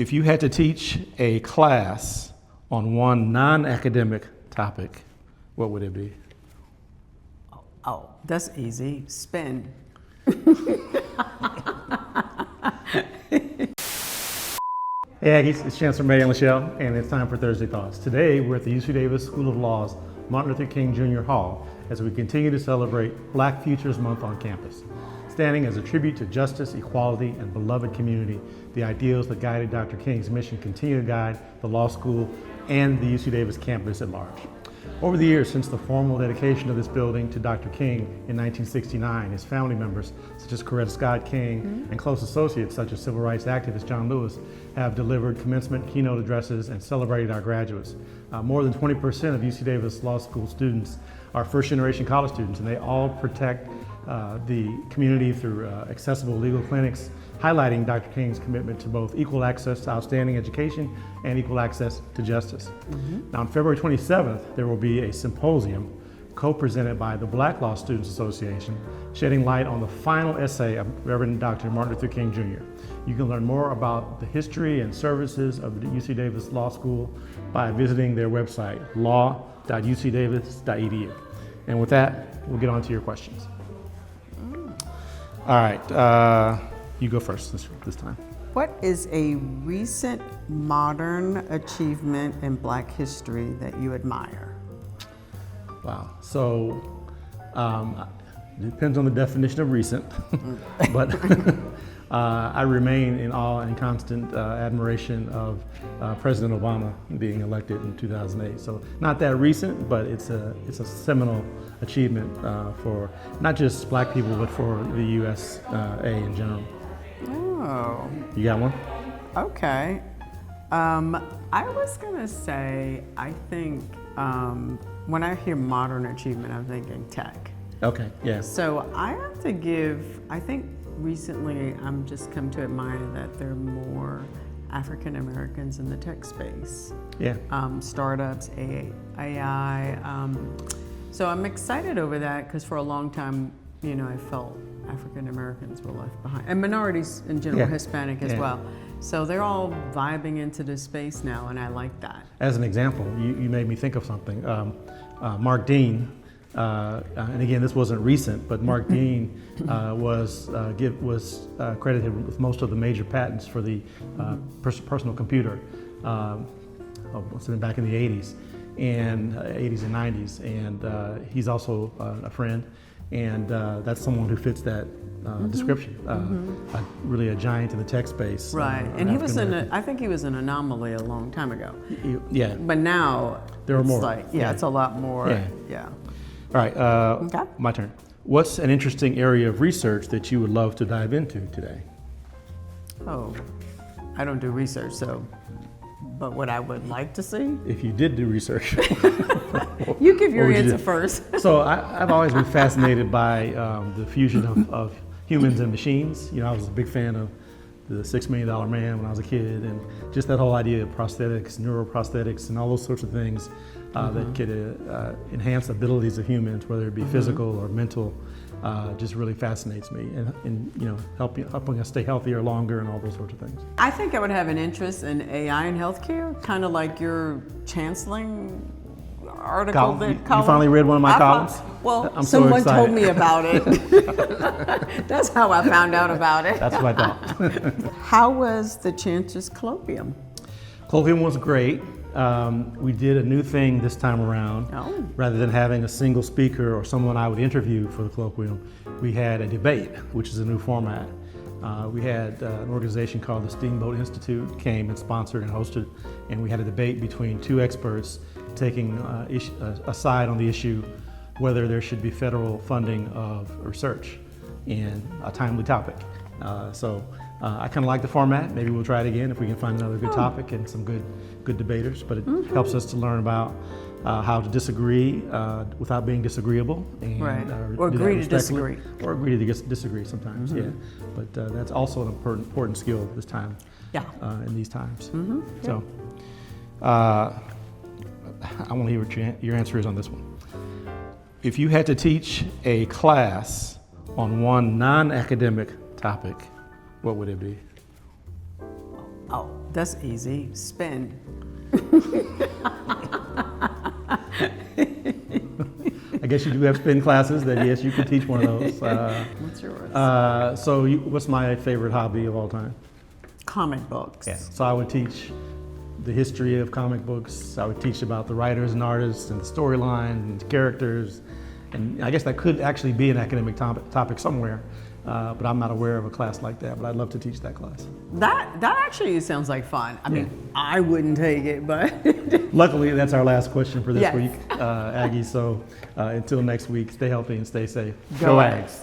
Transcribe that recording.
If you had to teach a class on one non-academic topic, what would it be? Oh, that's easy. Spin. Hey Aggies, it's Chancellor May and LeShelle, and it's time for Thursday Thoughts. Today, we're at the UC Davis School of Law's Martin Luther King Jr. Hall as we continue to celebrate Black Futures Month on campus. Standing as a tribute to justice, equality, and beloved community, the ideals that guided Dr. King's mission continue to guide the law school and the UC Davis campus at large. Over the years, since the formal dedication of this building to Dr. King in 1969, his family members, such as Coretta Scott King, and close associates, such as civil rights activist John Lewis, have delivered commencement keynote addresses and celebrated our graduates. More than 20% of UC Davis Law School students are first-generation college students, and they all protect the community through accessible legal clinics, highlighting Dr. King's commitment to both equal access to outstanding education and equal access to justice. Now, on February 27th, there will be a symposium co-presented by the Black Law Students Association, shedding light on the final essay of Reverend Dr. Martin Luther King Jr. You can learn more about the history and services of the UC Davis Law School by visiting their website, law.ucdavis.edu. And with that, we'll get on to your questions. All right, you go first this time. What is a recent modern achievement in Black history that you admire? Wow, so it depends on the definition of recent, but I remain in awe and constant admiration of President Obama being elected in 2008. So not that recent, but it's a seminal achievement for not just Black people, but for the USA in general. Oh. You got one? Okay. I was gonna say, I think when I hear modern achievement, I'm thinking tech. Okay, yeah. So I have to give, I think recently I'm just come to admire that there are more African Americans in the tech space. Yeah. Startups, AI. So I'm excited over that because for a long time, you know, I felt African Americans were left behind, and minorities in general, Hispanic as well. So they're all vibing into this space now, and I like that. As an example, you made me think of something. Mark Dean, and again, this wasn't recent, but Mark Dean was credited with most of the major patents for the personal computer. It's been back in the 80s and 90s, and he's also a friend. And that's someone who fits that description. Really a giant in the tech space. Right, and he was I think he was an anomaly a long time ago. Yeah. But now there are more. Like, it's a lot more. Yeah. All right, my turn. What's an interesting area of research that you would love to dive into today? Oh, I don't do research, so, but what I would like to see? If you did do research. You give your answer first. So I've always been fascinated by the fusion of humans and machines. You know, I was a big fan of the $6 Million Man when I was a kid, and just that whole idea of prosthetics, neuroprosthetics, and all those sorts of things that could enhance abilities of humans, whether it be physical or mental, just really fascinates me, and you know, helping us stay healthier longer and all those sorts of things. I think I would have an interest in AI in healthcare, kind of like your chanceling article You finally read one of my columns? Well, I'm someone so told me about it. That's how I found out about it. That's what I thought. How was the Chancellor's Colloquium? Colloquium was great. We did a new thing this time around. Oh. Rather than having a single speaker or someone I would interview for the colloquium, we had a debate, which is a new format. We had an organization called the Steamboat Institute came and sponsored and hosted, and we had a debate between two experts taking a side on the issue whether there should be federal funding of research in a timely topic. So I kind of like the format. Maybe we'll try it again if we can find another good topic and some good debaters, but it helps us to learn about how to disagree without being disagreeable. And, or agree to disagree. Or agree to disagree sometimes, But that's also an important skill this time, in these times. So I want to hear what your answer is on this one. If you had to teach a class on one non-academic topic, what would it be? Oh, That's easy. Spin. I guess you do have spin classes that, yes, you can teach one of those. What's yours? What's my favorite hobby of all time? Comic books. Yeah. So I would teach the history of comic books. I would teach about the writers and artists and the storyline and the characters. And I guess that could actually be an academic topic somewhere, but I'm not aware of a class like that, but I'd love to teach that class. That actually sounds like fun. I mean, I wouldn't take it, but. Luckily, that's our last question for this Yes. week, Aggie. So until next week, stay healthy and stay safe. Go Aggies.